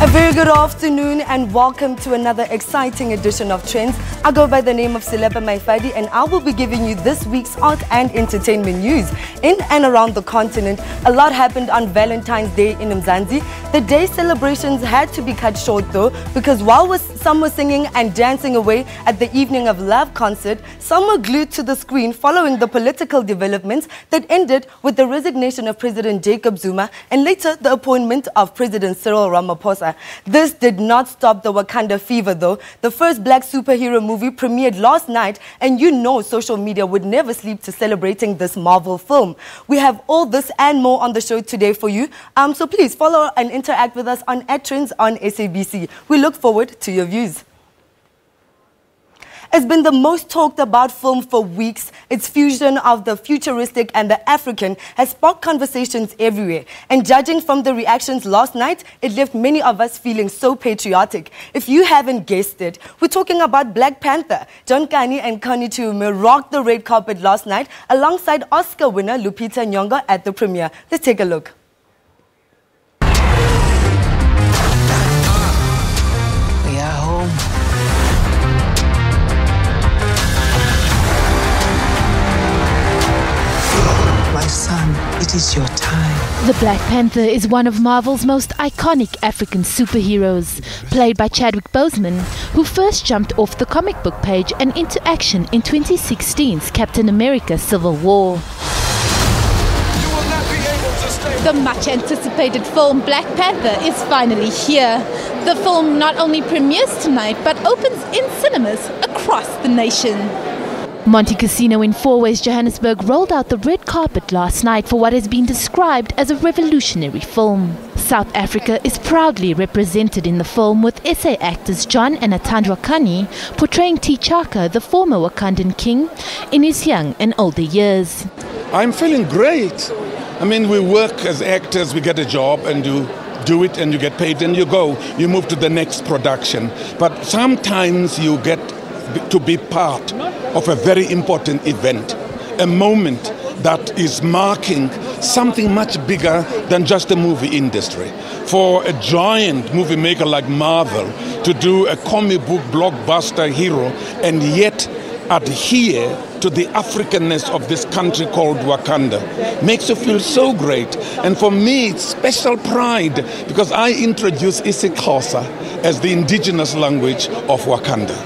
A very good afternoon and welcome to another exciting edition of Trendz. I go by the name of Silepa Maifadi and I will be giving you this week's art and entertainment news. In and around the continent, a lot happened on Valentine's Day in Mzansi. The day celebrations had to be cut short though, because while some were singing and dancing away at the Evening of Love concert, some were glued to the screen following the political developments that ended with the resignation of President Jacob Zuma and later the appointment of President Cyril Ramaphosa. This did not stop the Wakanda fever though. The first black superhero movie premiered last night and you know social media would never sleep to celebrating this Marvel film. We have all this and more on the show today for you. So please follow and interact with us on @Trendz on SABC. We look forward to your views. It's been the most talked about film for weeks. Its fusion of the futuristic and the African has sparked conversations everywhere. And judging from the reactions last night, it left many of us feeling so patriotic. If you haven't guessed it, we're talking about Black Panther. John Kani and Connie Chiume rocked the red carpet last night alongside Oscar winner Lupita Nyong'o at the premiere. Let's take a look. We are home. My son, it is your time. The Black Panther is one of Marvel's most iconic African superheroes, played by Chadwick Boseman, who first jumped off the comic book page and into action in 2016's Captain America: Civil War. The much-anticipated film Black Panther is finally here. The film not only premieres tonight, but opens in cinemas across the nation. Monte Casino in Fourways, Johannesburg rolled out the red carpet last night for what has been described as a revolutionary film. South Africa is proudly represented in the film with SA actors John and Atandwa Kani portraying T'Chaka, the former Wakandan king, in his young and older years. I'm feeling great. I mean, we work as actors, we get a job and do it and you get paid and you go. You move to the next production. But sometimes you get to be part of a very important event, a moment that is marking something much bigger than just the movie industry. For a giant movie maker like Marvel to do a comic book blockbuster hero and yet adhere to the Africanness of this country called Wakanda makes you feel so great. And for me, it's special pride because I introduced isiXhosa as the indigenous language of Wakanda.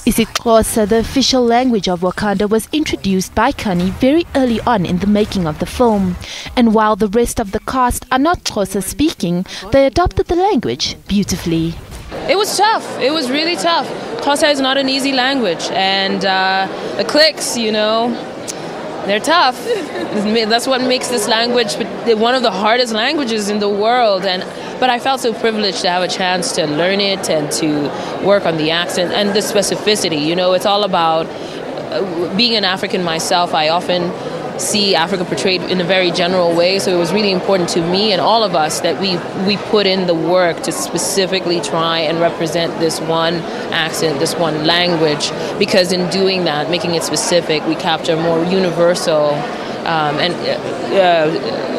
isiXhosa, the official language of Wakanda, was introduced by Kani very early on in the making of the film. And while the rest of the cast are not Xhosa speaking, they adopted the language beautifully. It was tough. It was really tough. Xhosa is not an easy language, and the clicks, you know, they're tough. That's what makes this language one of the hardest languages in the world. But I felt so privileged to have a chance to learn it and to work on the accent and the specificity. You know, it's all about being an African myself. I often see Africa portrayed in a very general way, so it was really important to me and all of us that we put in the work to specifically try and represent this one accent, this one language, because in doing that, making it specific, we capture more universal and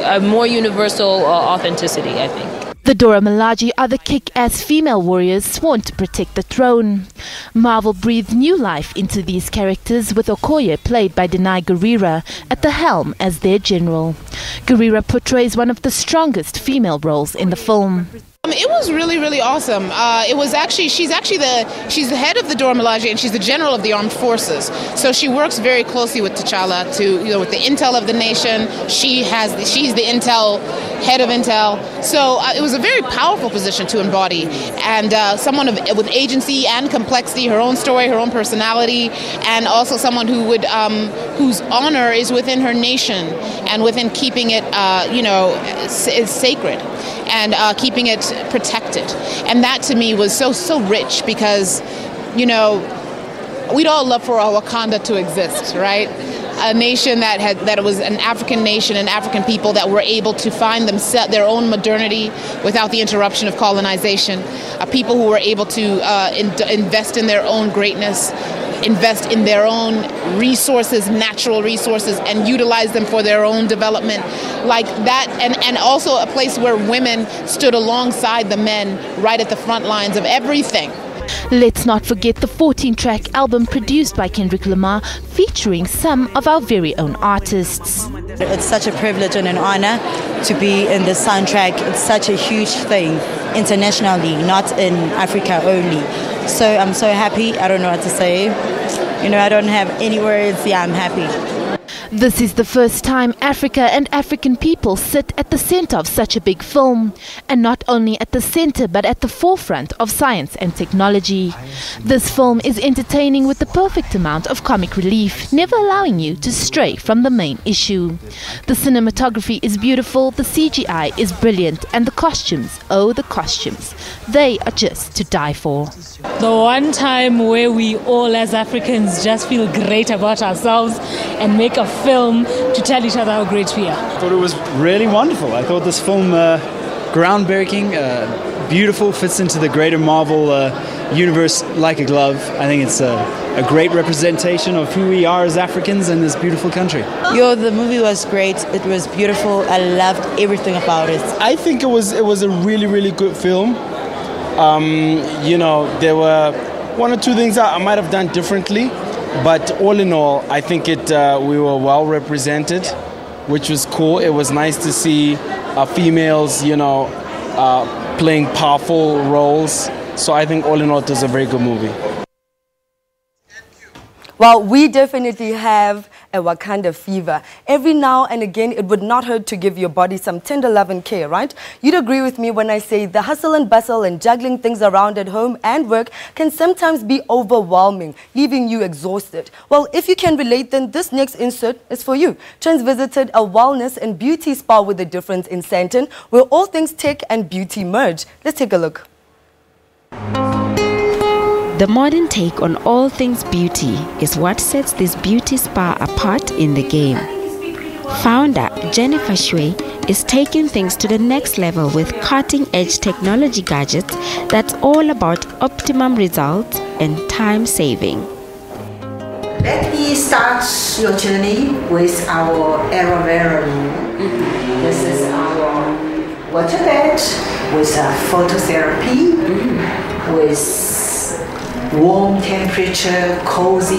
a more universal authenticity, I think. The Dora Milaje are the kick-ass female warriors sworn to protect the throne. Marvel breathed new life into these characters with Okoye, played by Denai Guerrera, at the helm as their general. Guerrera portrays one of the strongest female roles in the film. It was really, really awesome. It was actually she's the head of the Dora Milaje and she's the general of the armed forces. So she works very closely with T'Challa with the intel of the nation. She's the intel head of intel. So it was a very powerful position to embody, and someone with agency and complexity, her own story, her own personality, and also someone who would whose honor is within her nation and within keeping it is sacred and keeping it protected. And that to me was so rich because, you know, we'd all love for our Wakanda to exist, right? A nation that was an African nation and African people that were able to find their own modernity without the interruption of colonization. A people who were able to invest in their own greatness, invest in their own resources, natural resources, and utilize them for their own development, like that, and also a place where women stood alongside the men right at the front lines of everything. Let's not forget the 14-track album produced by Kendrick Lamar, featuring some of our very own artists. It's such a privilege and an honor to be in the soundtrack. It's such a huge thing internationally, not in Africa only. So I'm so happy. I don't know what to say. You know, I don't have any words. Yeah, I'm happy. This is the first time Africa and African people sit at the center of such a big film. And not only at the center, but at the forefront of science and technology. This film is entertaining with the perfect amount of comic relief, never allowing you to stray from the main issue. The cinematography is beautiful, the CGI is brilliant, and the costumes, oh the costumes, they are just to die for. The one time where we all as Africans just feel great about ourselves and make a film to tell each other how great we are. I thought it was really wonderful. I thought this film groundbreaking, beautiful, fits into the greater Marvel universe like a glove. I think it's a great representation of who we are as Africans in this beautiful country. The movie was great. It was beautiful. I loved everything about it. I think it was a really, really good film. You know, there were one or two things I might have done differently, but all in all, I think we were well represented, which was cool. It was nice to see females, you know, playing powerful roles. So I think all in all, it was a very good movie. Well, we definitely have a Wakanda fever. Every now and again, it would not hurt to give your body some tender love and care, right? You'd agree with me when I say the hustle and bustle and juggling things around at home and work can sometimes be overwhelming, leaving you exhausted. Well, if you can relate, then this next insert is for you. Trendz visited a wellness and beauty spa with a difference in Sandton, where all things tech and beauty merge. Let's take a look. The modern take on all things beauty is what sets this beauty spa apart in the game. Founder Jennifer Shwe is taking things to the next level with cutting-edge technology gadgets that's all about optimum results and time saving. Let me start your journey with our aloe vera room. This is our water bed with phototherapy, with warm temperature, cozy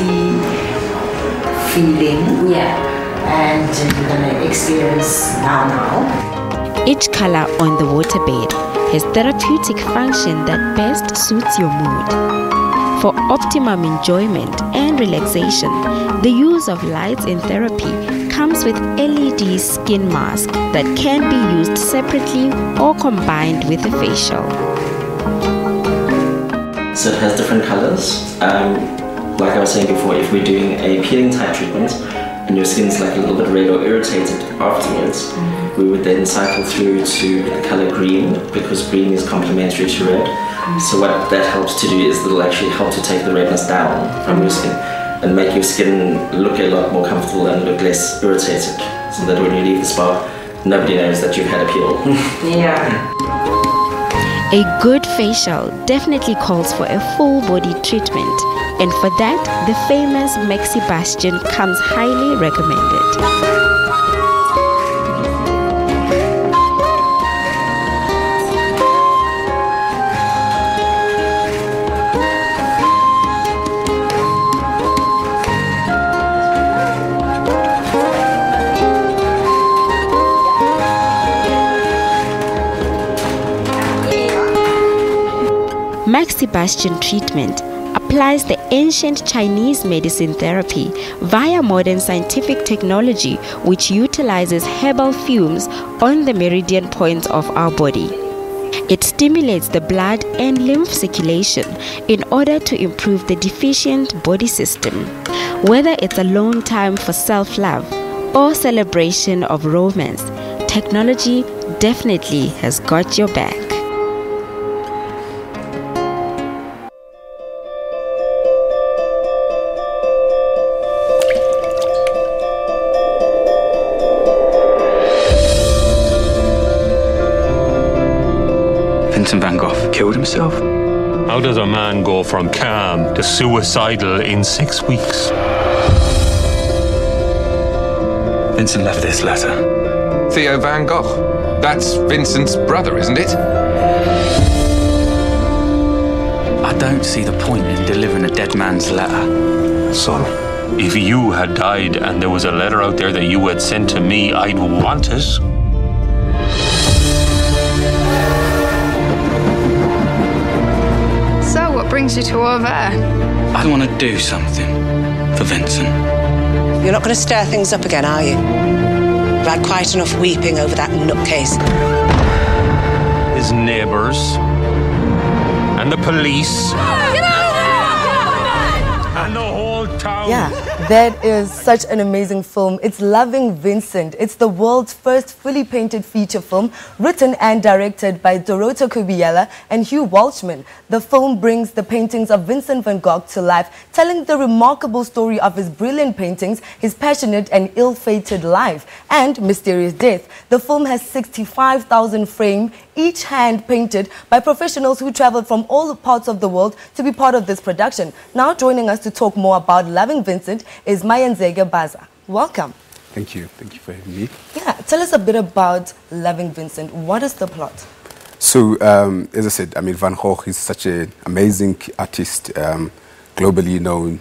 feeling. Yeah. And you're gonna experience now. Each color on the waterbed has therapeutic function that best suits your mood. For optimum enjoyment and relaxation, the use of lights in therapy comes with LED skin mask that can be used separately or combined with a facial. So it has different colors. Like I was saying before, if we're doing a peeling type treatment and your skin's like a little bit red or irritated afterwards, we would then cycle through to the color green, because green is complementary to red. So what that helps to do is it'll actually help to take the redness down from your skin and make your skin look a lot more comfortable and look less irritated, so that when you leave the spa, nobody knows that you've had a peel. Yeah. A good facial definitely calls for a full body treatment, and for that, the famous Maxi Bastion comes highly recommended. Maxi Bastion treatment applies the ancient Chinese medicine therapy via modern scientific technology, which utilizes herbal fumes on the meridian points of our body. It stimulates the blood and lymph circulation in order to improve the deficient body system. Whether it's a long time for self-love or celebration of romance, technology definitely has got your back. Vincent Van Gogh killed himself. How does a man go from calm to suicidal in 6 weeks? Vincent left this letter. Theo van Gogh. That's Vincent's brother, isn't it? I don't see the point in delivering a dead man's letter. Son, if you had died and there was a letter out there that you had sent to me, I'd want it. So, what brings you to over? I want to do something for Vincent. You're not going to stir things up again, are you? You've had quite enough weeping over that nutcase. His neighbours and the police and the whole town. Yeah, that is such an amazing film. It's Loving Vincent. It's the world's first fully painted feature film, written and directed by Dorota Kubiela and Hugh Walshman. The film brings the paintings of Vincent van Gogh to life, telling the remarkable story of his brilliant paintings, his passionate and ill-fated life, and mysterious death. The film has 65,000 frames, each hand-painted by professionals who traveled from all parts of the world to be part of this production. Now joining us to talk more about Loving Vincent is Mayanzega Baza. Welcome. Thank you. Thank you for having me. Yeah, tell us a bit about Loving Vincent. What is the plot? So, as I said, I mean, Van Gogh is such an amazing artist, globally known.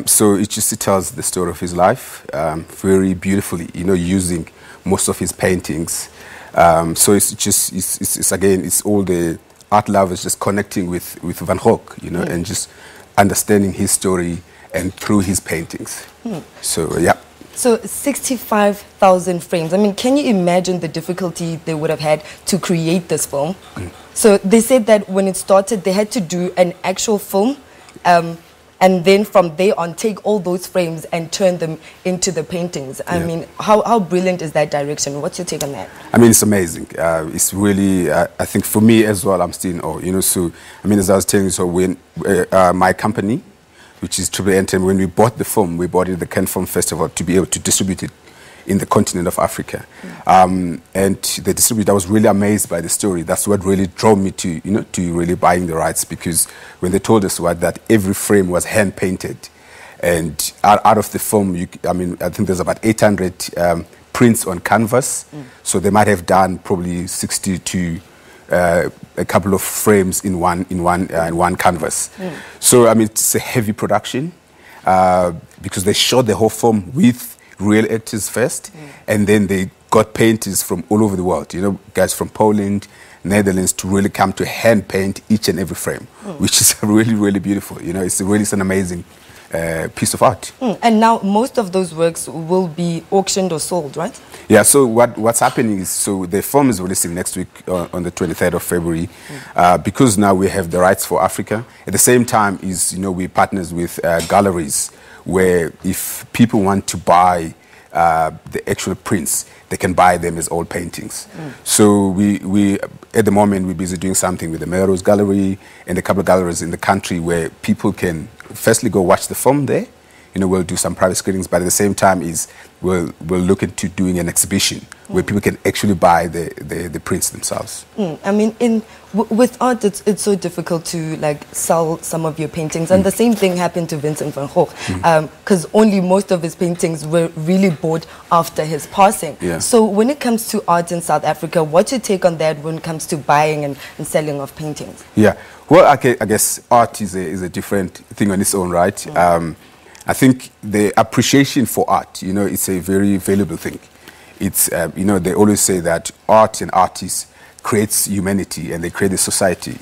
So it tells the story of his life very beautifully, using most of his paintings. So it's all the art lovers just connecting with Van Gogh, and just understanding his story and through his paintings. So, yeah. So 65,000 frames. I mean, can you imagine the difficulty they would have had to create this film? So they said that when it started, they had to do an actual film, and then from there on, take all those frames and turn them into the paintings. I mean, how brilliant is that direction? What's your take on that? I mean, it's amazing. It's really, I think for me as well, I'm still in awe. So, I mean, as I was telling you, so when my company, which is Triple N, when we bought the film, we bought it at the Cannes Film Festival to be able to distribute it in the continent of Africa. And the distributor, I was really amazed by the story. That's what really drove me to, to really buying the rights, because when they told us that every frame was hand-painted, and out of the film, I think there's about 800 prints on canvas, so they might have done probably 60 to a couple of frames in one canvas. So, I mean, it's a heavy production, because they shot the whole film with real actors first, and then they got painters from all over the world, guys from Poland, Netherlands, to really come to hand paint each and every frame, which is really, really beautiful. It's an amazing piece of art. And now most of those works will be auctioned or sold, right? Yeah, so what's happening is, so the film is releasing next week on the 23rd of February, because now we have the rights for Africa. At the same time we partners with galleries, where if people want to buy the actual prints, they can buy them as old paintings. So we at the moment, we're busy doing something with the Melrose Gallery and a couple of galleries in the country where people can firstly go watch the film there. We'll do some private screenings, but at the same time we'll look into doing an exhibition where people can actually buy the prints themselves. I mean, with art, it's so difficult to sell some of your paintings, and the same thing happened to Vincent van Gogh, because only most of his paintings were really bought after his passing. So when it comes to art in South Africa, what's your take on that when it comes to buying and selling of paintings? Yeah, well, I guess art is a different thing on its own, right? I think the appreciation for art, it's a very valuable thing. It's, they always say that art and artists creates humanity, and they create a society,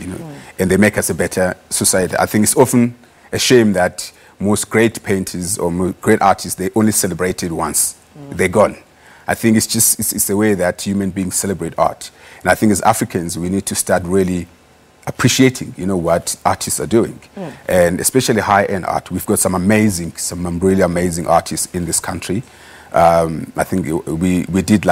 and they make us a better society. I think it's often a shame that most great painters or great artists, they only celebrated once. They're gone. I think it's the way that human beings celebrate art. And I think as Africans, we need to start really appreciating, what artists are doing, and especially high-end art. We've got some really amazing artists in this country. I think we did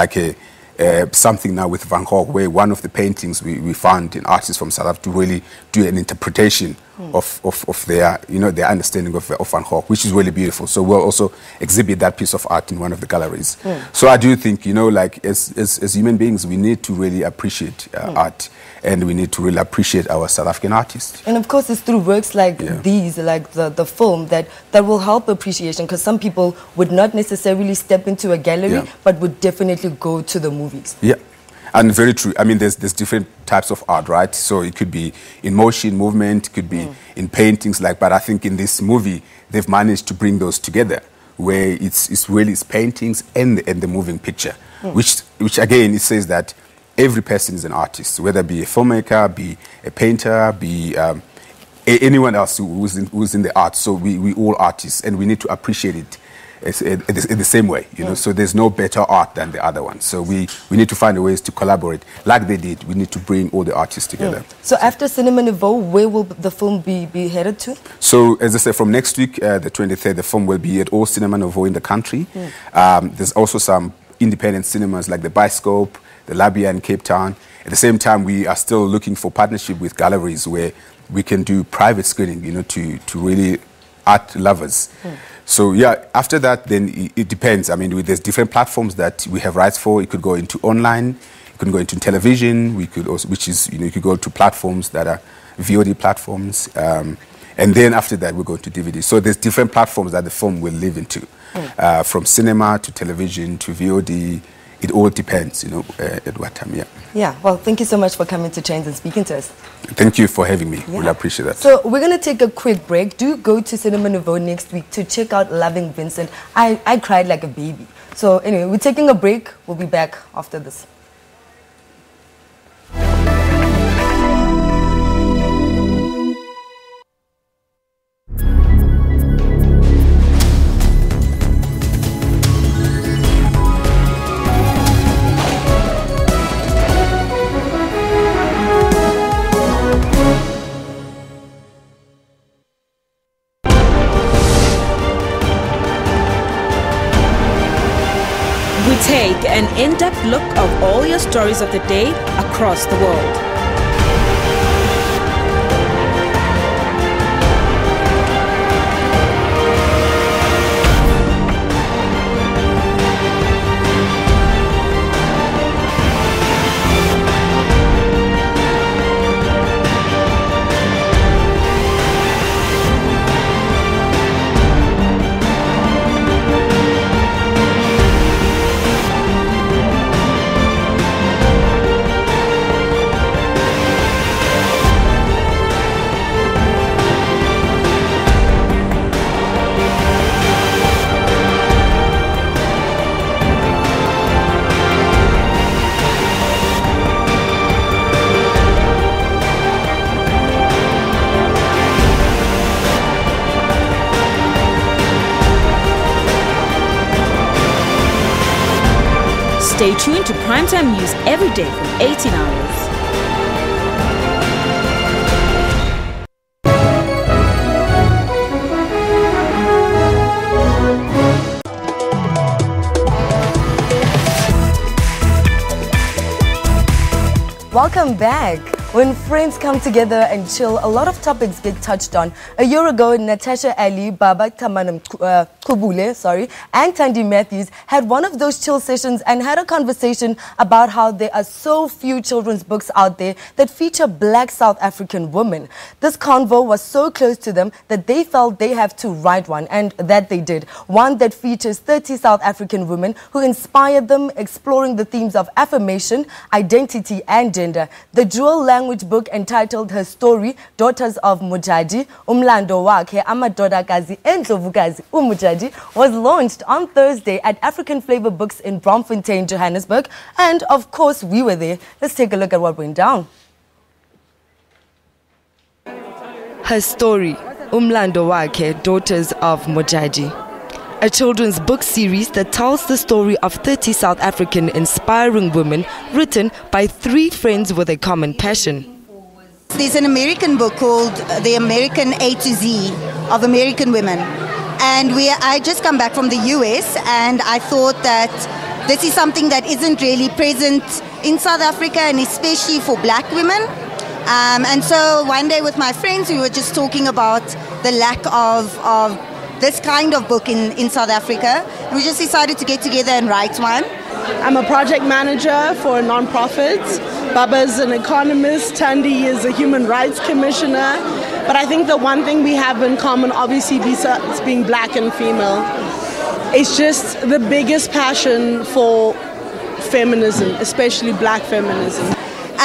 something now with Van Gogh, where one of the paintings we found an artist from South Africa to really do an interpretation of their, their understanding of Van Gogh, which is really beautiful. So we'll also exhibit that piece of art in one of the galleries. So I do think, like as human beings, we need to really appreciate art, and we need to really appreciate our South African artists. And of course, it's through works like these, like the film, that will help appreciation, because some people would not necessarily step into a gallery, but would definitely go to the movies. Yeah. And very true. I mean, there's different types of art, right? So it could be in motion, movement, it could be in paintings, but I think in this movie, they've managed to bring those together, where it's really paintings and the moving picture, which again, it says that every person is an artist, whether it be a filmmaker, be a painter, be anyone else who's in the art. So we all artists, and we need to appreciate it in the same way, so there's no better art than the other one. So we need to find ways to collaborate like they did. We need to bring all the artists together. So after Cinema Nouveau, where will the film be headed to? So as I said, from next week, the 23rd, the film will be at all Cinema Nouveau in the country. There's also some independent cinemas like the Biscope, the Labia in Cape Town. At the same time, we are still looking for partnership with galleries where we can do private screening, to really art lovers. So yeah, after that, then it depends. I mean, there's different platforms that we have rights for. It could go into online, it could go into television. We could also, which is, you could go to platforms that are VOD platforms, and then after that we go to DVD. So there's different platforms that the film will live into, from cinema to television to VOD. It all depends, at what time. Yeah. Well, thank you so much for coming to Trendz and speaking to us. Thank you for having me. Really appreciate that. So we're going to take a quick break. Do go to Cinema Nouveau next week to check out Loving Vincent. I cried like a baby. So anyway, we're taking a break. We'll be back after this. We take an in-depth look of all your stories of the day across the world. Stay tuned to Primetime News every day from 18 hours. Welcome back. When friends come together and chill, a lot of topics get touched on. A year ago, Natasha Ali, Baba Tamanam Kubule, and Tandy Matthews had one of those chill sessions and had a conversation about how there are so few children's books out there that feature black South African women. This convo was so close to them that they felt they have to write one, and that they did. One that features 30 South African women who inspired them, exploring the themes of affirmation, identity, and gender. The dual language book entitled Herstory, Daughters of Mujaji, Umlando Wakhe, Amadodakazi, Endlovukazi, Umujaji, was launched on Thursday at African Flavor Books in Bromfontein, Johannesburg. And of course, we were there. Let's take a look at what went down. Herstory, Umlando Wakhe, Daughters of Mujaji. A children's book series that tells the story of 30 South African inspiring women, written by 3 friends with a common passion. There's an American book called The American A to Z of American Women. And I just come back from the US, and I thought that this is something that isn't really present in South Africa, and especially for black women. And so one day with my friends, we were just talking about the lack of this kind of book in South Africa. And we just decided to get together and write one. I'm a project manager for a non-profit. Baba's an economist. Tandy is a human rights commissioner. But I think the one thing we have in common, obviously, besides being black and female, is just the biggest passion for feminism, especially black feminism.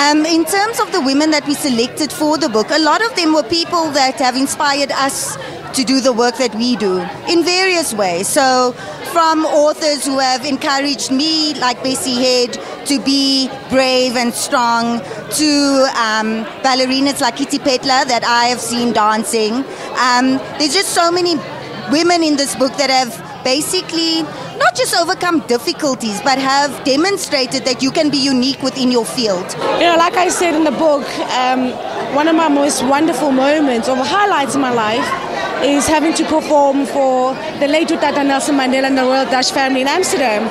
In terms of the women that we selected for the book, a lot of them were people that have inspired us to do the work that we do in various ways. So from authors who have encouraged me, like Bessie Head, to be brave and strong, to ballerinas like Kitty Petla that I have seen dancing. There's just so many women in this book that have basically not just overcome difficulties, but have demonstrated that you can be unique within your field. You know, like I said in the book, one of my most wonderful moments or highlights in my life is having to perform for the late Tata Nelson Mandela and the Royal Dutch family in Amsterdam.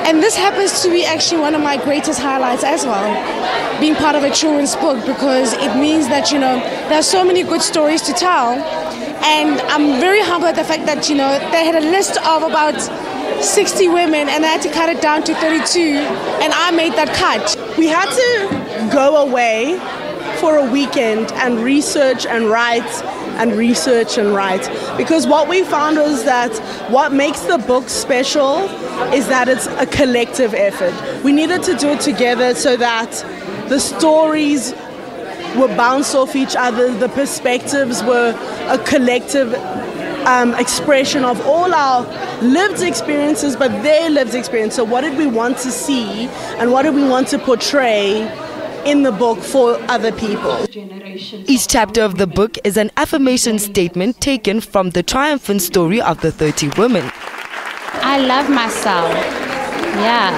And this happens to be actually one of my greatest highlights as well, being part of a children's book, because it means that, you know, there are so many good stories to tell. And I'm very humbled at the fact that, you know, they had a list of about 60 women and they had to cut it down to 32, and I made that cut. We had to go away for a weekend and research and write and research and write, because what we found was that what makes the book special is that it's a collective effort. We needed to do it together so that the stories were bounced off each other, the perspectives were a collective expression of all our lived experiences, but their lived experience. So what did we want to see and what did we want to portray in the book for other people? Each chapter of the book is an affirmation statement taken from the triumphant story of the 30 women. I love myself. Yeah.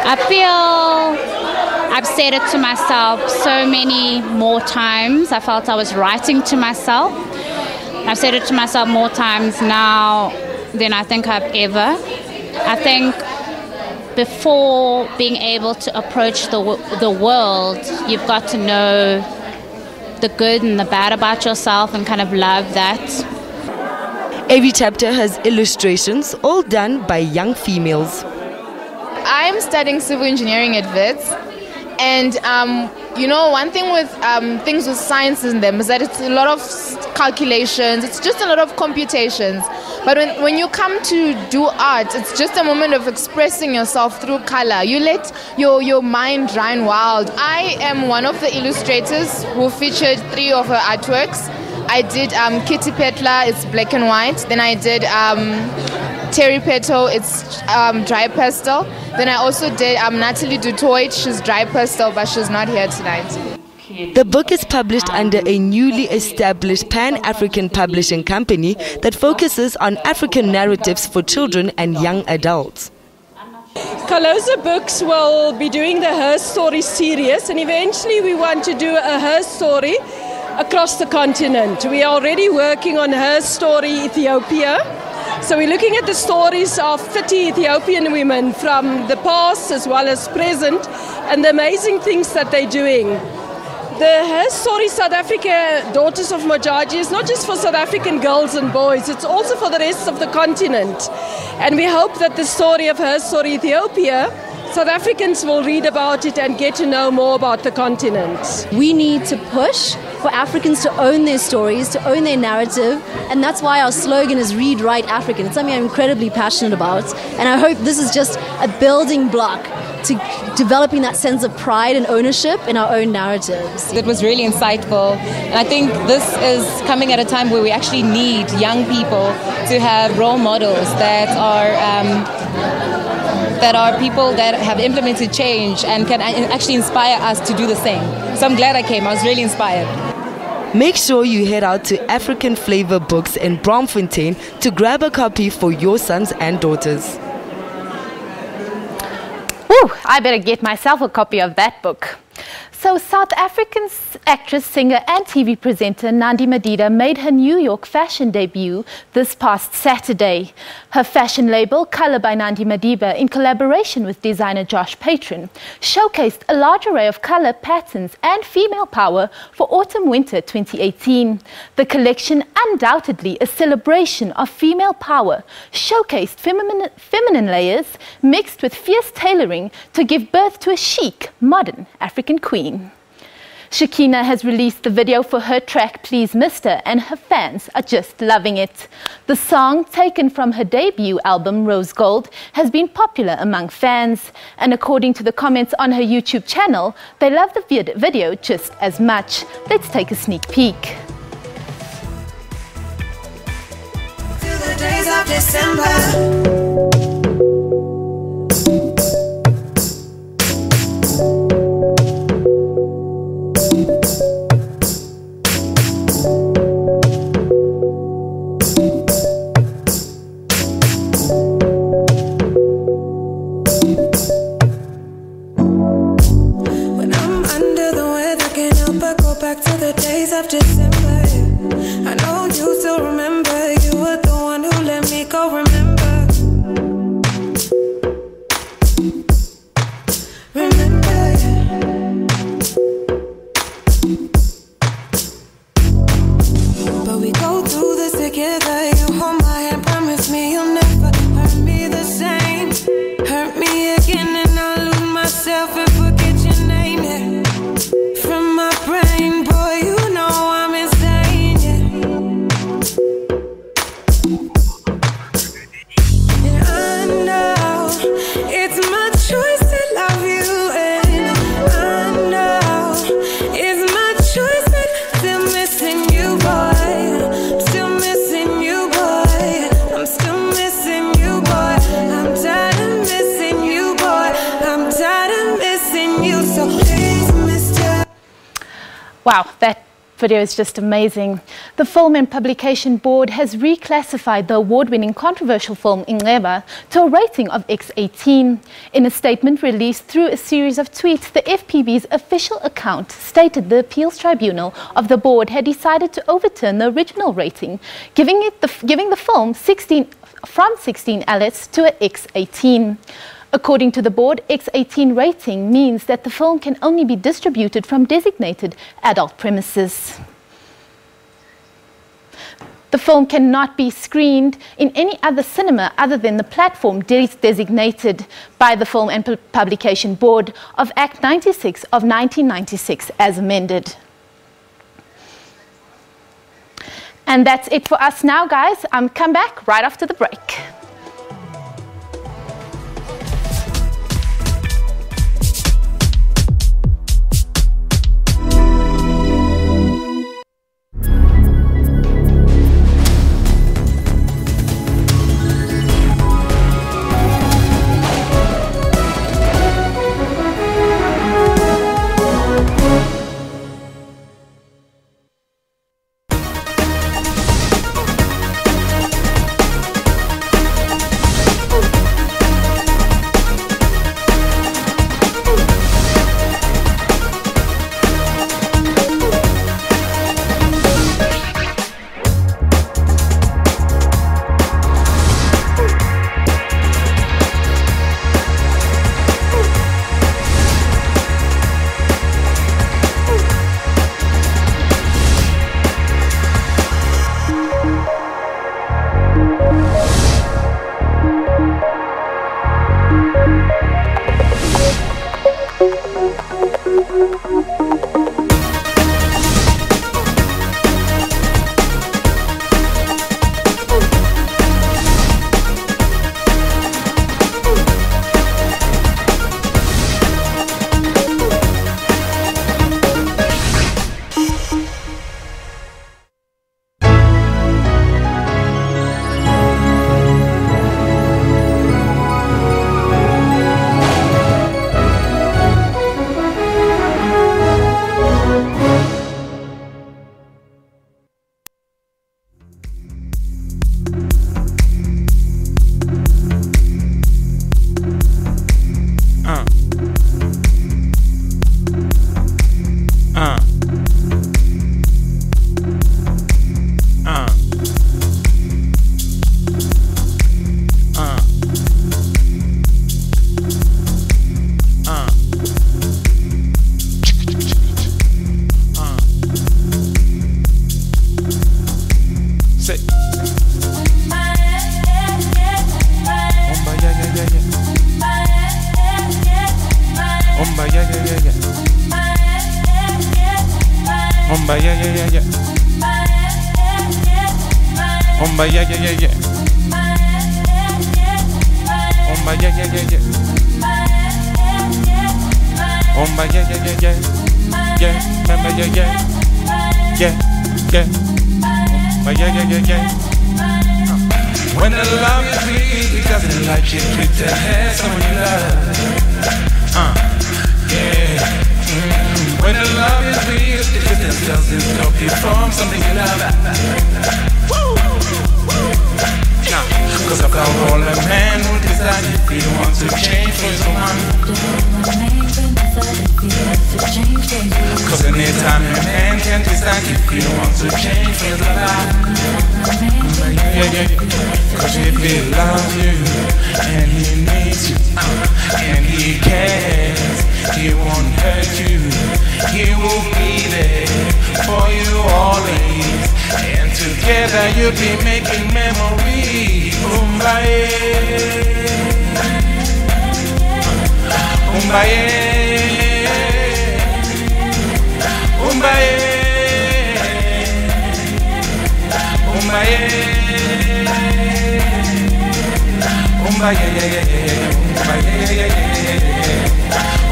I feel I've said it to myself so many more times. I felt I was writing to myself. I've said it to myself more times now than I think I've ever. I think before being able to approach the world, you've got to know the good and the bad about yourself and kind of love that. Every chapter has illustrations, all done by young females. I'm studying civil engineering at Wits, and you know, one thing with things with science in them is that it's a lot of calculations, it's just a lot of computations. But when you come to do art, it's just a moment of expressing yourself through color. You let your mind run wild. I am one of the illustrators who featured 3 of her artworks. I did Kitty Petla, it's black and white. Then I did Terry Peto, it's dry pastel. Then I also did Natalie Dutoit, she's dry pastel, but she's not here tonight. The book is published under a newly established Pan-African publishing company that focuses on African narratives for children and young adults. Kalosa Books will be doing the Herstory series, and eventually we want to do a Herstory across the continent. We are already working on Herstory Ethiopia. So we're looking at the stories of 30 Ethiopian women from the past as well as present, and the amazing things that they're doing. The Herstory South Africa Daughters of Mojaji is not just for South African girls and boys, it's also for the rest of the continent. And we hope that the story of Herstory Ethiopia, South Africans will read about it and get to know more about the continent. We need to push for Africans to own their stories, to own their narrative, and that's why our slogan is Read, Write, African. It's something I'm incredibly passionate about, and I hope this is just a building block to developing that sense of pride and ownership in our own narratives. It was really insightful, and I think this is coming at a time where we actually need young people to have role models that are people that have implemented change and can actually inspire us to do the same. So I'm glad I came. I was really inspired. Make sure you head out to African Flavor Books in Braamfontein to grab a copy for your sons and daughters. I better get myself a copy of that book. So South African actress, singer and TV presenter Nandi Madida made her New York fashion debut this past Saturday. Her fashion label, Color by Nandi Madida, in collaboration with designer Josh Patron, showcased a large array of color patterns and female power for autumn-winter 2018. The collection, undoubtedly a celebration of female power, showcased feminine layers mixed with fierce tailoring to give birth to a chic, modern African queen. Shakina has released the video for her track Please Mister, and her fans are just loving it. The song, taken from her debut album Rose Gold, has been popular among fans, and according to the comments on her YouTube channel, they love the video just as much. Let's take a sneak peek. To the days of December. Wow, that video is just amazing. The Film and Publication Board has reclassified the award-winning controversial film Ingleba to a rating of X18. In a statement released through a series of tweets, the FPB's official account stated the appeals tribunal of the board had decided to overturn the original rating, giving the film 16 outlets to a X18. According to the board, X18 rating means that the film can only be distributed from designated adult premises. The film cannot be screened in any other cinema other than the platform designated by the Film and Publication Board of Act 96 of 1996 as amended. And that's it for us now, guys. Come back right after the break. Umba, yeah, yeah, yeah, yeah. Umba, yeah, yeah, yeah, yeah. Umba, yeah, yeah, yeah, yeah. Umba, yeah, yeah, yeah, yeah. Yeah, remember, yeah, yeah. Yeah, yeah. Umba, yeah, yeah, yeah, yeah. When the love is weak, it doesn't like you put the hands on your love. Yeah. When the love is real, it just doesn't stop you from something you love. Woo! Nah, cause I found all a man who decides if he wants to change for his woman. Cause anytime a man can decide if he wants to change for his life. Cause if he loves you and he needs you and he cares, he won't hurt you. He will be there for you always, and together you'll be making memories. Umbaye, umbaye, umbaye, umbaye,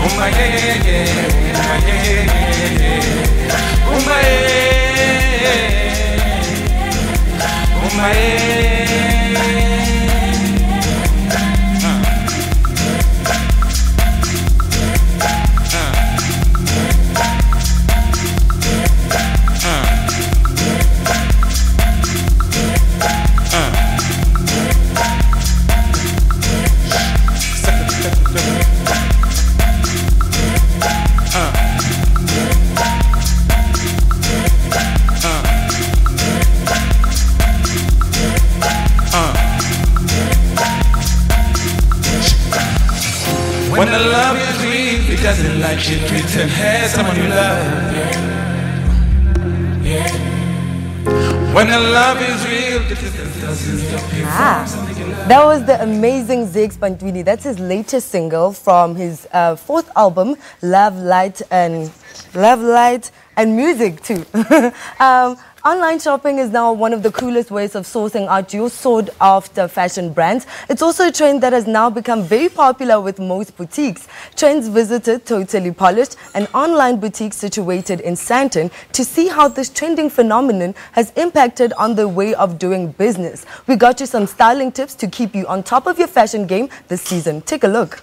umbaye, umbaye, When the love is real, it doesn't like you pretend has someone you love. Yeah. When the love is real, it doesn't stop you from something you love. That was the amazing Ziggs Bantwini. That's his latest single from his fourth album, Love, Light and Music too. Online shopping is now one of the coolest ways of sourcing out your sought-after fashion brands. It's also a trend that has now become very popular with most boutiques. Trendz visited Totally Polished, an online boutique situated in Sandton, to see how this trending phenomenon has impacted on the way of doing business. We got you some styling tips to keep you on top of your fashion game this season. Take a look.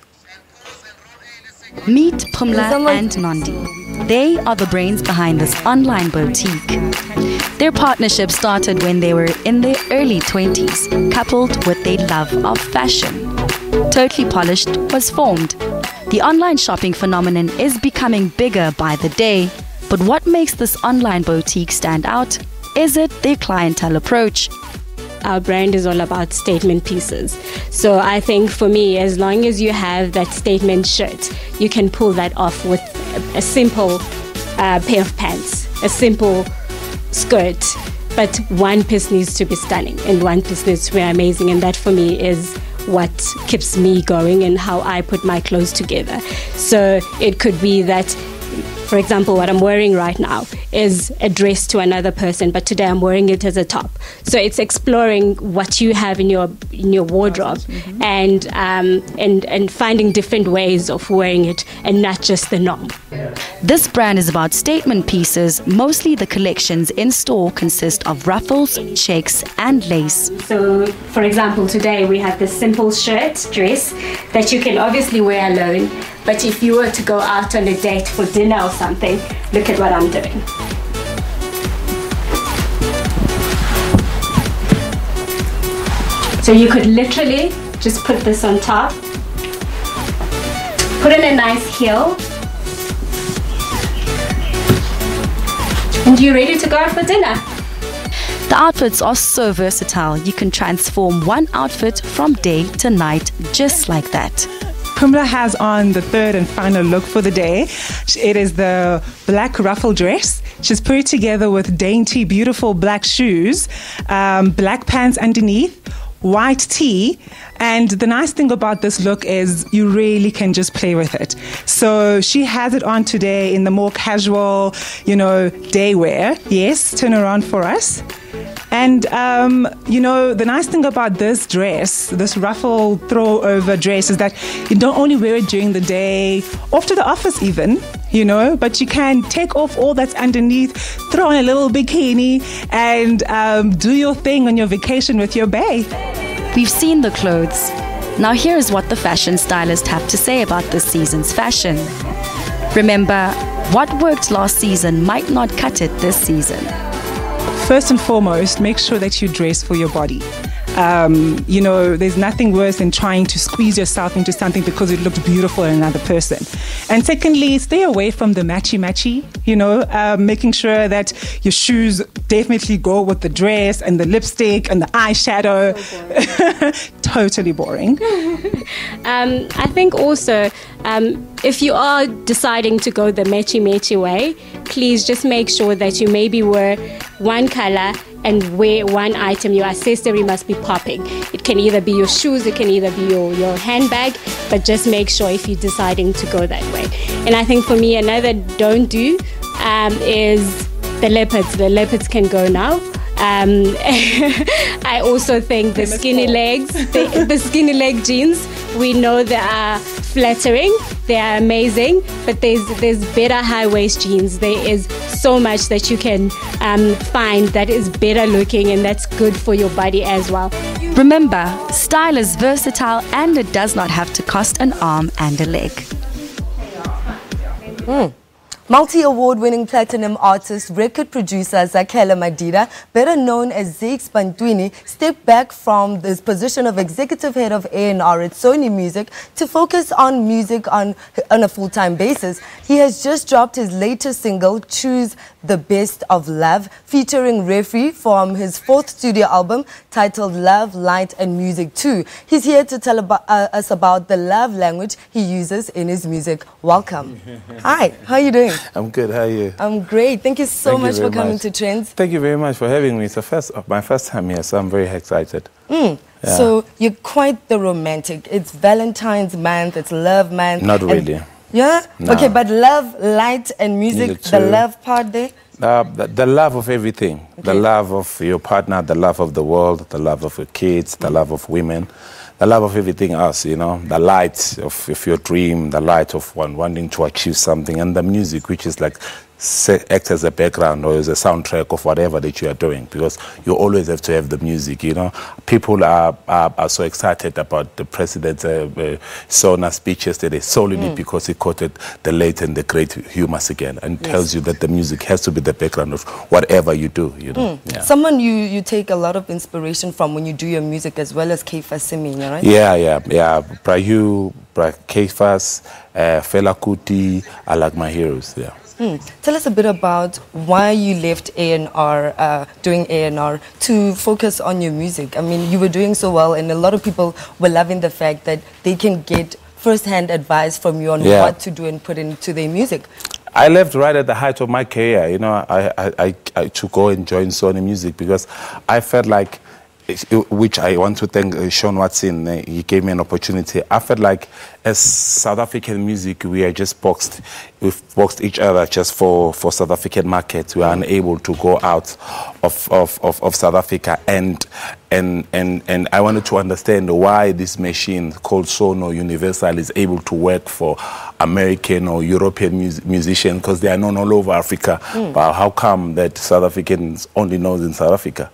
Meet Pumla and Nondi. They are the brains behind this online boutique. Their partnership started when they were in their early 20s, coupled with their love of fashion. Totally Polished was formed. The online shopping phenomenon is becoming bigger by the day, but what makes this online boutique stand out? Is it their clientele approach? Our brand is all about statement pieces. So I think for me, as long as you have that statement shirt, you can pull that off with a simple pair of pants, a simple skirt, but one piece needs to be stunning and one piece needs to be amazing, and that for me is what keeps me going and how I put my clothes together. So it could be that, for example, what I'm wearing right now is a dress to another person, but today I'm wearing it as a top. So it's exploring what you have in your wardrobe, and finding different ways of wearing it and not just the norm. This brand is about statement pieces. Mostly the collections in store consist of ruffles, checks and lace. So, for example, today we have this simple shirt, dress, that you can obviously wear alone. But if you were to go out on a date for dinner or something, look at what I'm doing. So you could literally just put this on top, put in a nice heel, and you're ready to go out for dinner. The outfits are so versatile. You can transform one outfit from day to night just like that. Pumla has on the third and final look for the day. It is the black ruffle dress. She's put it together with dainty, beautiful black shoes, black pants underneath, white tee. And the nice thing about this look is you really can just play with it. So she has it on today in the more casual, day wear. Yes, turn around for us. And, the nice thing about this dress, this ruffle throw-over dress, is that you don't only wear it during the day, off to the office even, but you can take off all that's underneath, throw on a little bikini, and do your thing on your vacation with your bae. We've seen the clothes. Now here's what the fashion stylists have to say about this season's fashion. Remember, what worked last season might not cut it this season. First and foremost, make sure that you dress for your body. There's nothing worse than trying to squeeze yourself into something because it looked beautiful in another person. And secondly, stay away from the matchy-matchy, making sure that your shoes definitely go with the dress and the lipstick and the eyeshadow. Totally boring. I think also, if you are deciding to go the matchy-matchy way, please just make sure that you maybe wear one color and wear one item. Your accessory must be popping. It can either be your shoes, it can either be your handbag, but just make sure if you're deciding to go that way. And I think for me, another don't do is the leopards. The leopards can go now. I also think the skinny legs, the skinny leg jeans, we know they are flattering, they are amazing, but there's better high waist jeans. There is so much that you can find that is better looking and that's good for your body as well. Remember, style is versatile and it does not have to cost an arm and a leg. Multi-award-winning platinum artist, record producer Zakhele Madida, better known as Zakes Bantwini, stepped back from his position of executive head of A&R at Sony Music to focus on music on a full-time basis. He has just dropped his latest single, Choose the Best of Love, featuring Referee from his 4th studio album titled Love, Light and Music 2. He's here to tell us about the love language he uses in his music. Welcome. Hi, how are you doing? I'm good. How are you? I'm great. Thank you so much for coming to Trendz. Thank you very much for having me. It's my first time here, so I'm very excited. Yeah. So you're quite the romantic. It's Valentine's month. It's love month. Not really. Yeah? No. Okay, but love, light and music, the love part there? The love of everything. Okay. The love of your partner, the love of the world, the love of your kids, the love of women. The love of everything else, the light of your dream, the light of wanting to achieve something, and the music, which is like acts as a background or as a soundtrack of whatever that you are doing, because you always have to have the music. People are so excited about the president's Sona speech yesterday solely because he quoted the late and the great Hugh Masekela and tells you that the music has to be the background of whatever you do. Yeah. Someone you take a lot of inspiration from when you do your music, as well as Kefas Semenya, right? Yeah. Prayu, Kefas, Fela Kuti are like my heroes. Yeah. Tell us a bit about why you left A&R, doing A&R, to focus on your music. I mean, you were doing so well, and a lot of people were loving the fact that they can get first-hand advice from you on what to do and put into their music. I left right at the height of my career, I to go and join Sony Music because I felt like, which I want to thank Sean Watson, he gave me an opportunity. I felt like as South African music, we are just we've boxed each other just for South African markets. We are unable to go out of South Africa, and I wanted to understand why this machine called Sono Universal is able to work for American or European musicians, because they are known all over Africa. But how come that South Africans only knows in South Africa,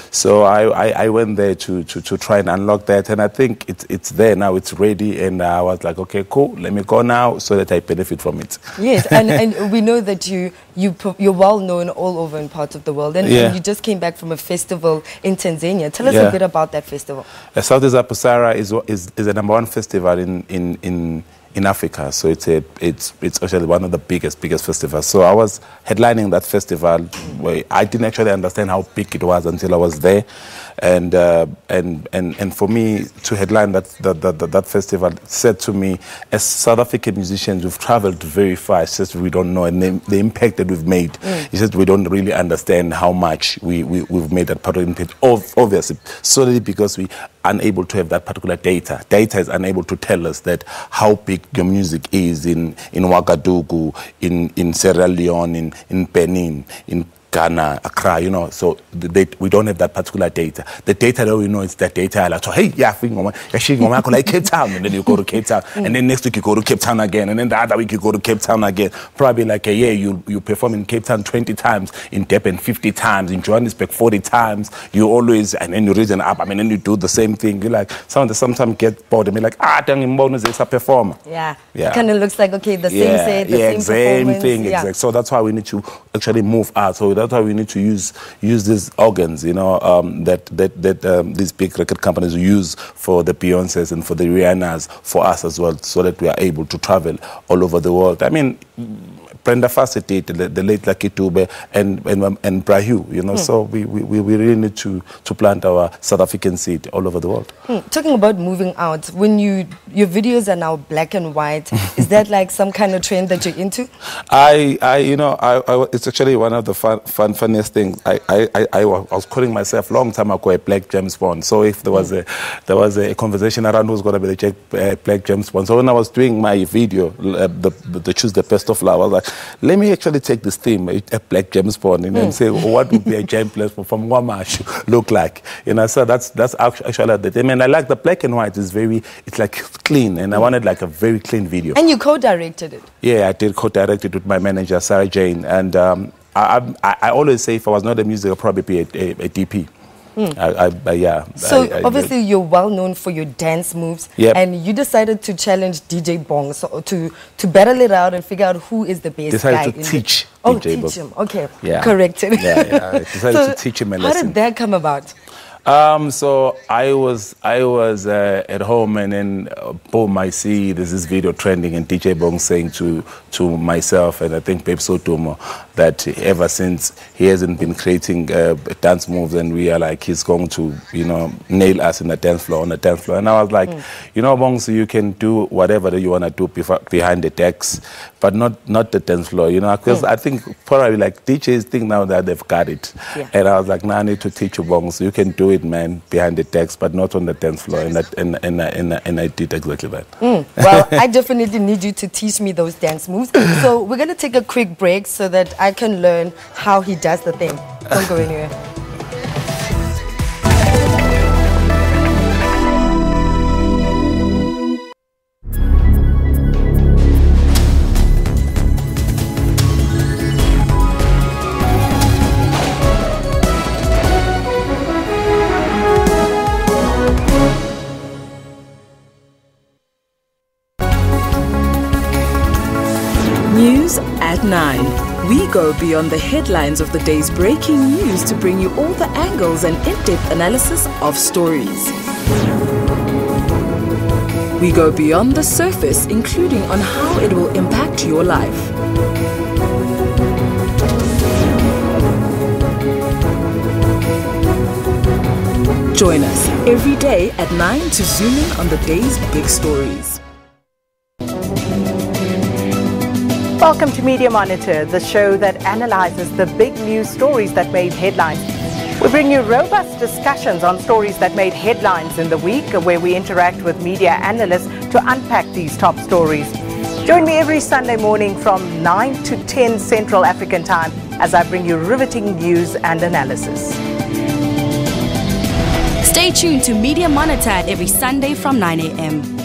So I went there to try and unlock that, and I think it's there now, it's ready, and I was like, okay, cool, let me go now so that I benefit from it. Yes, and we know that you're well known all over in parts of the world, and you just came back from a festival in Tanzania. Tell us a bit about that festival. Southeast Apusara is the #1 festival in Africa, so it's actually one of the biggest festivals. So I was headlining that festival I didn't actually understand how big it was until I was there. And for me to headline that festival said to me, as South African musicians, we've traveled very far. It's just we don't know, and the impact that we've made. It's just we don't really understand how much we've made that particular impact. Obviously, solely because we unable to have that particular data. Data is unable to tell us that how big your music is in Ouagadougou, in Sierra Leone, in Benin, in Ghana, Accra, you know, so we don't have that particular data. The data that we know is that data, like, so, hey, yeah, like Cape Town, and then you go to Cape Town, and then next week you go to Cape Town again, and then the other week you go to Cape Town again. Probably like a year, you perform in Cape Town 20 times, in Durban 50 times, in Johannesburg 40 times. You always, and then you raise an up, then you do the same thing. You like, sometimes get bored and be like, dang, in bonus is a performer. Yeah. It kind of looks like, okay, the same set, the same performance. Thing, exactly. So that's why we need to actually move out. So that's why we need to use these organs, you know, that these big record companies use for the Beyoncés and for the Rihannas, for us as well, so that we are able to travel all over the world. I mean, Brenda Fassie did, the late Lucky Dube and Brahu, you know, so we really need to plant our South African seed all over the world. Talking about moving out, when your videos are now black and white, is that like some kind of trend that you're into? It's actually one of the funniest things. I was calling myself long time ago a Black James Bond. So if there was a conversation around who's going to be the Black James Bond. So when I was doing my video, the Choose the Best of Love, I was like, let me actually take this theme, a Black James Bond, and say, what would be a James Bond from Wama look like? You know, so that's actually the theme. And I like the black and white. It's like clean, and I wanted like a very clean video. And you co-directed it? Yeah, I did co-direct it with my manager, Sarah Jane. And I always say if I was not a music, I'd probably be a DP. So obviously you're well known for your dance moves, and you decided to challenge DJ Bong, so to battle it out and figure out who is the best guy. Decided to teach DJ Bong. Teach him. Okay, corrected. I decided to teach him a lesson. How did that come about? So I was at home, and then boom, I see there's this video trending, and DJ Bong saying to myself and I think Babe Sotomo that ever since he hasn't been creating dance moves, and we are like, he's going to, you know, nail us on the dance floor. And I was like, you know, Bong, so you can do whatever that you want to do behind the decks, but not the dance floor, you know, because I think probably like DJs think now that they've got it. And I was like, nah, I need to teach you, Bong, so you can do it, man, behind the decks, but not on the dance floor. And I did exactly that. Well, I definitely need you to teach me those dance moves. So we're going to take a quick break so that I can learn how he does the thing. Don't go anywhere. News at 9. We go beyond the headlines of the day's breaking news to bring you all the angles and in-depth analysis of stories. We go beyond the surface, including on how it will impact your life. Join us every day at 9 to zoom in on the day's big stories. Welcome to Media Monitor, the show that analyzes the big news stories that made headlines. We bring you robust discussions on stories that made headlines in the week, where we interact with media analysts to unpack these top stories. Join me every Sunday morning from 9 to 10 Central African Time as I bring you riveting news and analysis. Stay tuned to Media Monitor every Sunday from 9 a.m.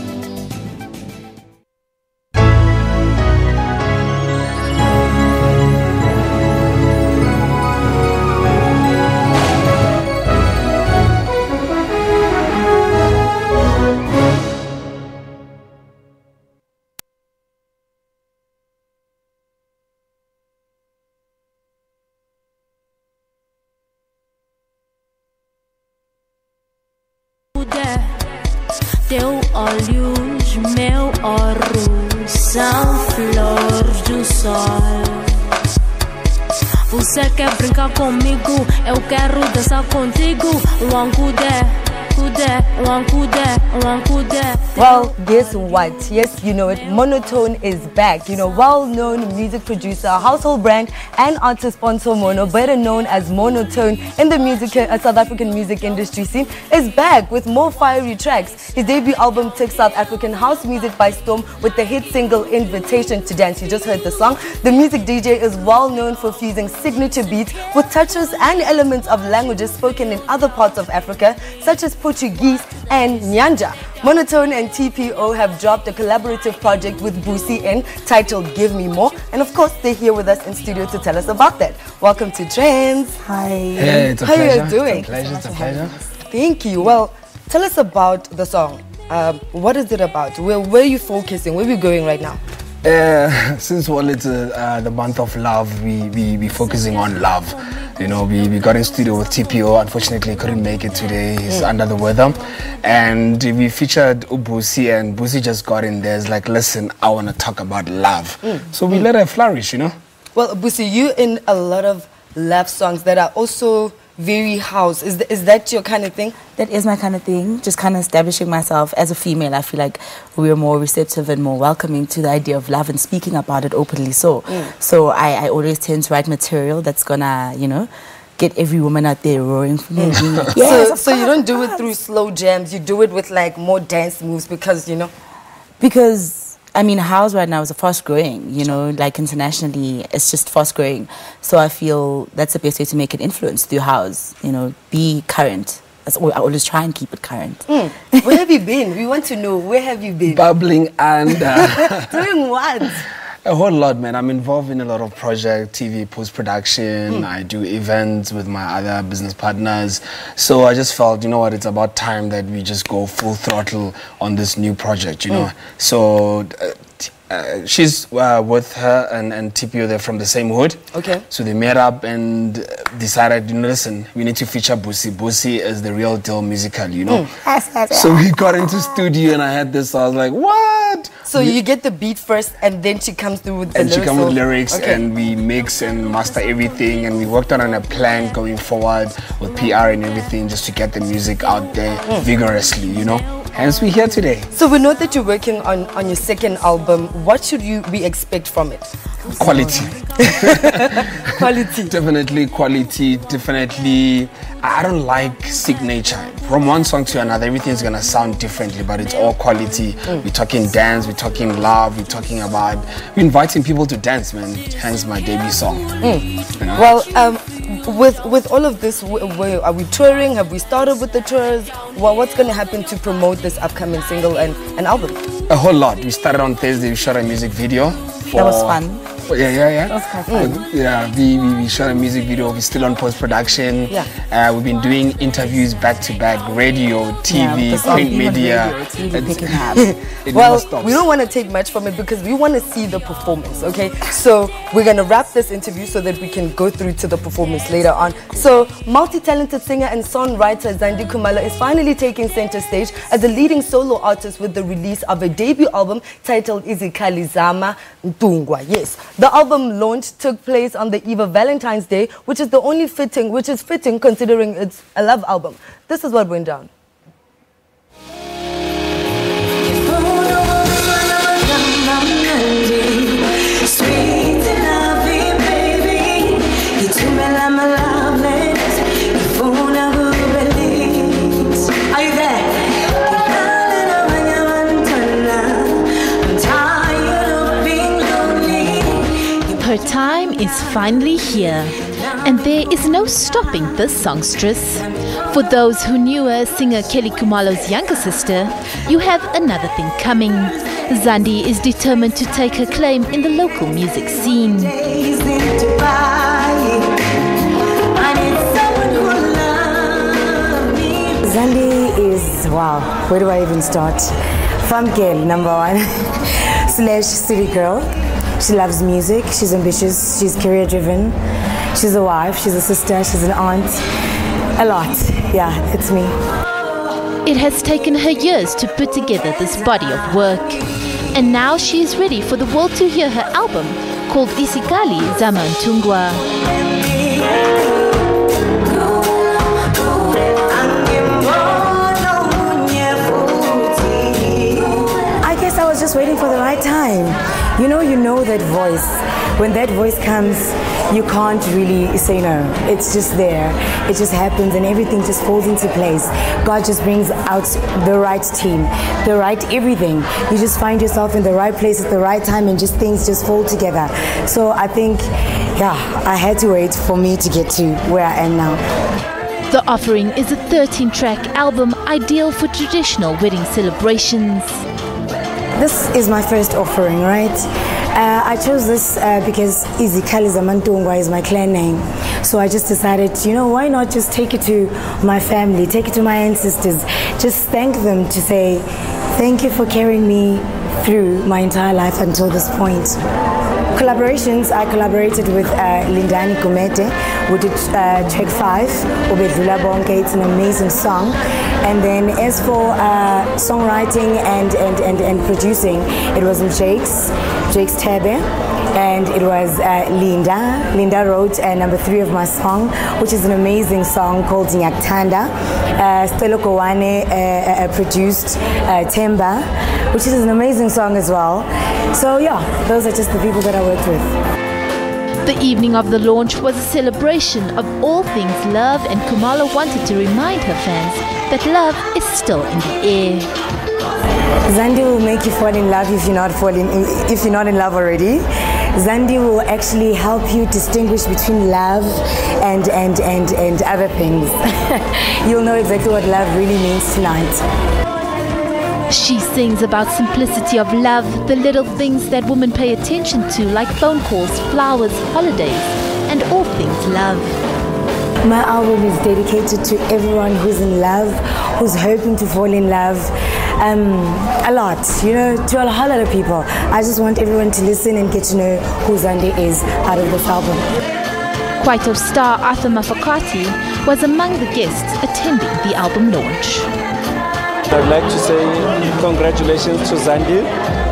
Teu olhos, meu ouro, são flor do sol. Você quer brincar comigo? Eu quero dançar contigo. One Well, guess what? Yes, you know it. Monotone is back. You know, well-known music producer, household brand, and artist sponsor Mono, better known as Monotone in the South African music industry scene, is back with more fiery tracks. His debut album took South African house music by storm with the hit single Invitation to Dance. You just heard the song. The music DJ is well known for fusing signature beats with touches and elements of languages spoken in other parts of Africa, such as Portuguese and Nyanja. Monotone and TPO have dropped a collaborative project with Boosie titled Give Me More, and of course they're here with us in studio to tell us about that. Welcome to Trendz. Hi. Hey, it's a How pleasure. are you doing? It's a pleasure. Thank you. Well, tell us about the song. What is it about? Where are you focusing? Where are we going right now? Since it's the month of love, we focusing on love. You know, we got in studio with TPO. Unfortunately, couldn't make it today. He's under the weather. And we featured Boosie, and Boosie just got in there. It's like, listen, I want to talk about love. So we let her flourish, you know. Well, Boosie, you in a lot of love songs that are also very house. Is that your kind of thing? That is my kind of thing. Just kind of establishing myself as a female. I feel like we're more receptive and more welcoming to the idea of love and speaking about it openly. So I always tend to write material that's gonna, you know, get every woman out there roaring for me. Yes, so you don't do it through slow jams. You do it with like more dance moves because, you know. Because I mean, house right now is a fast growing, you know, like internationally, it's just fast growing. So I feel that's the best way to make an influence through house, you know, be current. That's all, I always try and keep it current. Where have you been? We want to know, where have you been? Bubbling and... Doing what? A whole lot, man. I'm involved in a lot of projects, TV, post-production. I do events with my other business partners. So I just felt, you know what, it's about time that we just go full throttle on this new project, you know. So she's with her and TPO, they're from the same hood. Okay. So they met up and decided, you know, listen, we need to feature Boosie. Boosie is the real deal musically, you know. So we got into studio and I had this, I was like, what? So you get the beat first and then she comes through with the lyrics. And she comes with lyrics and we mix and master everything, and we worked on a plan going forward with PR and everything just to get the music out there vigorously, you know. Hence we're here today. So we know that you're working on your second album. What should we expect from it? Quality. Quality. Definitely quality, definitely. I don't like signature. From one song to another, everything's gonna sound differently, but it's all quality. We're talking dance, we're talking love, we're talking about, we're inviting people to dance, man. Hence my debut song. You know? Well, with all of this, are we touring? Have we started with the tours? Well, what's gonna happen to promote this upcoming single and album? A whole lot. We started on Thursday, we shot a music video. That was fun. Yeah. That was quite fun. Yeah, we shot a music video. We're still on post-production. Yeah. We've been doing interviews back-to-back, radio, TV, print media. It's really picking up. Well, we don't want to take much from it because we want to see the performance, okay? So we're going to wrap this interview so that we can go through to the performance later on. So multi-talented singer and songwriter Zandi Kamala is finally taking center stage as a leading solo artist with the release of a debut album titled Izikhalizama Ntungwa. Yes. The album launch took place on the eve of Valentine's Day, which is fitting considering it's a love album. This is what went down. Her time is finally here, and there is no stopping this songstress. For those who knew her, singer Kelly Khumalo's younger sister, you have another thing coming. Zandi is determined to take her claim in the local music scene. Zandi is, wow, where do I even start? Fun girl, number one, / city girl. She loves music, she's ambitious, she's career driven, she's a wife, she's a sister, she's an aunt, a lot. Yeah, it's me. It has taken her years to put together this body of work. And now she is ready for the world to hear her album called Izikhalizama Ntungwa. you know that voice. When that voice comes, you can't really say no. It's just there. It just happens and everything just falls into place. God just brings out the right team, the right everything. You just find yourself in the right place at the right time and just things just fall together. So I think, yeah, I had to wait for me to get to where I am now. The Offering is a 13-track album ideal for traditional wedding celebrations. This is my first offering, right? I chose this because Izikali Zamantungwa is my clan name. So I just decided, why not just take it to my family, take it to my ancestors, just thank them to say, thank you for carrying me through my entire life until this point. Collaborations, I collaborated with Lindani Kumete. We did track 5, Ubedlula Bonke. It's an amazing song. And then as for songwriting and producing, it was Jake's Tebe, and it was Linda. Linda wrote number 3 of my song, which is an amazing song called Nyaktanda. Stelo Kowane produced Temba, which is an amazing song as well. So yeah, those are just the people that I worked with. The evening of the launch was a celebration of all things love, and Kamala wanted to remind her fans that love is still in the air. Zandi will make you fall in love if you're not in love already. Zandi will actually help you distinguish between love and other things. You'll know exactly what love really means tonight. She sings about simplicity of love, the little things that women pay attention to, like phone calls, flowers, holidays, and all things love. My album is dedicated to everyone who's in love, who's hoping to fall in love. A lot, to a whole lot of people. I just want everyone to listen and get to know who Zandi is out of this album. Kwaito star Arthur Mafakati was among the guests attending the album launch. I'd like to say congratulations to Zandi,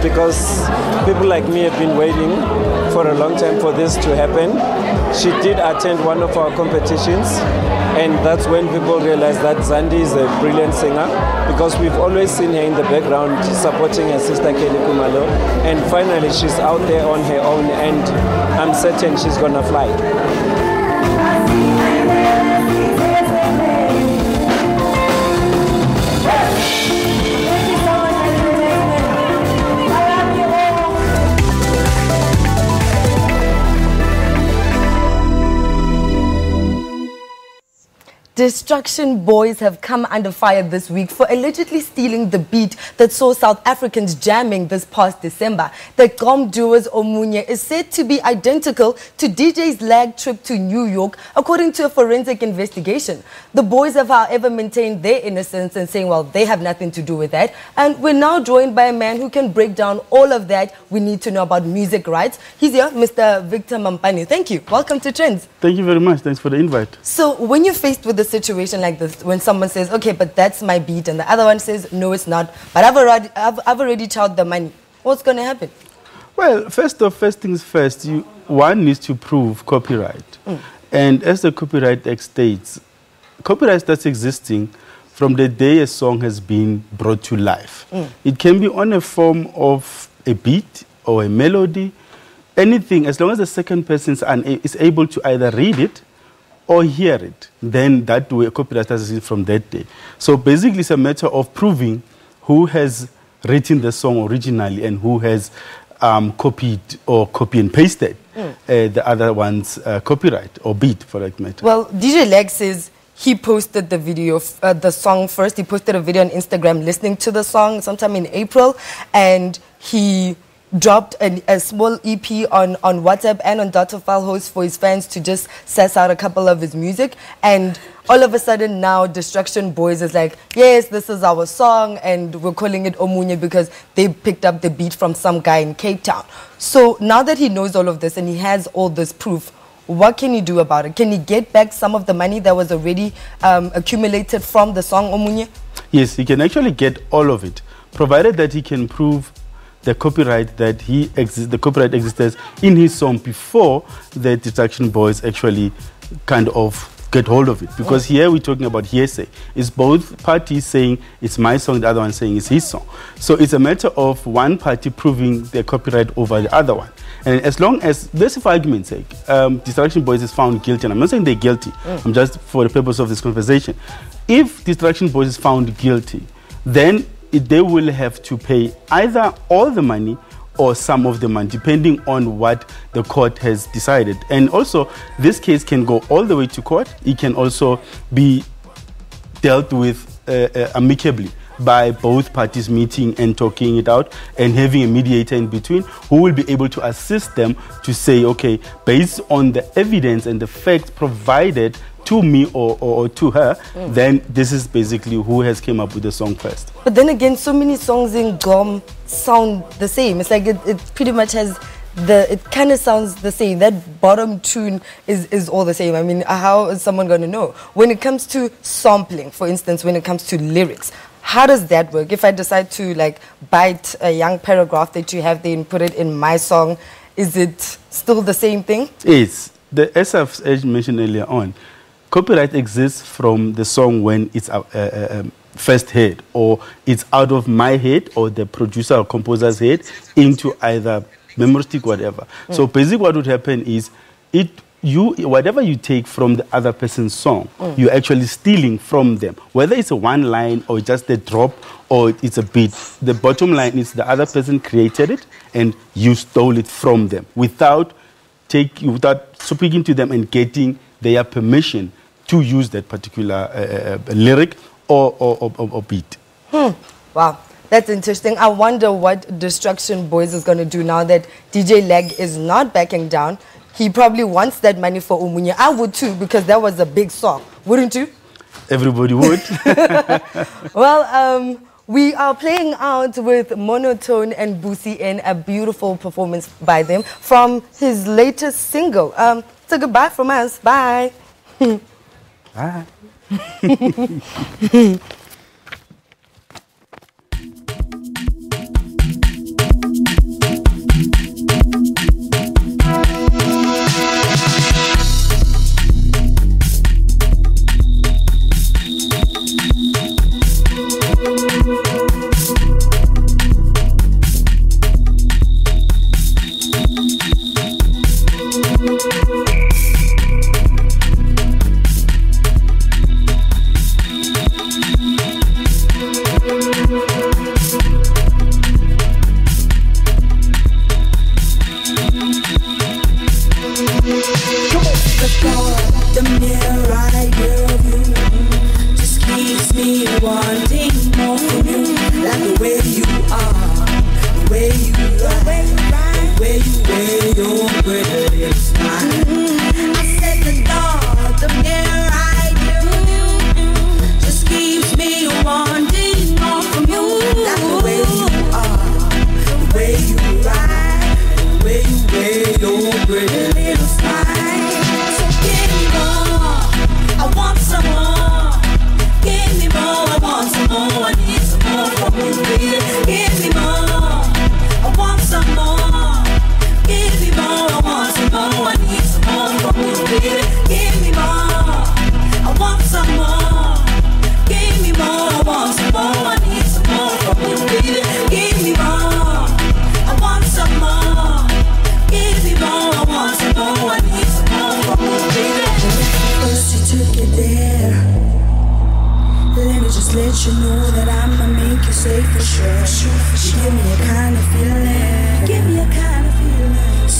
because people like me have been waiting for a long time for this to happen. She did attend one of our competitions, and that's when people realized that Zandi is a brilliant singer, because we've always seen her in the background supporting her sister Kelly Kumalo, and finally she's out there on her own, and I'm certain she's gonna fly. Destruction Boys have come under fire this week for allegedly stealing the beat that saw South Africans jamming this past December. The Gqom duo's Omunye is said to be identical to DJ's lag trip to New York, according to a forensic investigation. The boys have, however, maintained their innocence and saying, well, they have nothing to do with that. And we're now joined by a man who can break down all of that we need to know about music rights. He's here, Mr. Victor Mampani. Thank you. Welcome to Trendz. Thank you very much. Thanks for the invite. So when you're faced with a situation like this, when someone says, okay, but that's my beat, and the other one says, no, it's not, but I've already charged the money, what's going to happen? Well, first things first, one needs to prove copyright. And as the Copyright Act states, copyright starts existing from the day a song has been brought to life. It can be on a form of a beat or a melody, anything, as long as the second person is able to either read it or hear it, then that way copyright starts from that day. So basically it's a matter of proving who has written the song originally and who has copied or copy and pasted the other one's copyright or beat, for that matter. Well, DJ Leg says he posted the video, the song first. He posted a video on Instagram listening to the song sometime in April, and he dropped a small EP on WhatsApp and on data file host for his fans to just suss out a couple of his music. And all of a sudden now Destruction Boys is like, yes, this is our song, and we're calling it Omunye because they picked up the beat from some guy in Cape Town. So now that he knows all of this and he has all this proof, what can he do about it? Can he get back some of the money that was already accumulated from the song Omunye? Yes, he can actually get all of it, provided that he can prove the copyright that the copyright existed in his song before the Destruction Boys actually kind of get hold of it. Because here we're talking about hearsay. It's both parties saying it's my song, the other one saying it's his song. So it's a matter of one party proving their copyright over the other one. And as long as, this for argument's sake, Distraction Boys is found guilty, and I'm not saying they're guilty, I'm just for the purpose of this conversation. If Distraction Boys is found guilty, then they will have to pay either all the money or some of the money, depending on what the court has decided. And also, this case can go all the way to court. It can also be dealt with amicably by both parties meeting and talking it out and having a mediator in between who will be able to assist them to say, okay, based on the evidence and the facts provided to me or to her, then this is basically who has came up with the song first. But then again, so many songs in Gom sound the same. It's like it pretty much has it kind of sounds the same. That bottom tune is all the same. I mean, how is someone going to know? When it comes to sampling, for instance, when it comes to lyrics, how does that work? If I decide to like bite a young paragraph that you have there and put it in my song, is it still the same thing? It's as I've mentioned earlier on, copyright exists from the song when it's first heard, or it's out of my head or the producer or composer's head into either memory stick, whatever. So basically what would happen is whatever you take from the other person's song, you're actually stealing from them. Whether it's a one line or just a drop or it's a beat, the bottom line is the other person created it and you stole it from them without speaking to them and getting their permission to use that particular lyric or beat. Wow. That's interesting. I wonder what Distraction Boys is going to do now that DJ Leg is not backing down. He probably wants that money for Umunya. I would too, because that was a big song. Wouldn't you? Everybody would. Well, we are playing out with Monotone and Busi in a beautiful performance by them from his latest single. So goodbye from us. Bye. Bye.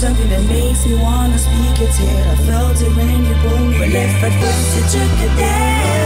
Something that makes me wanna speak it till I felt it when you pulled me left at first you took it there.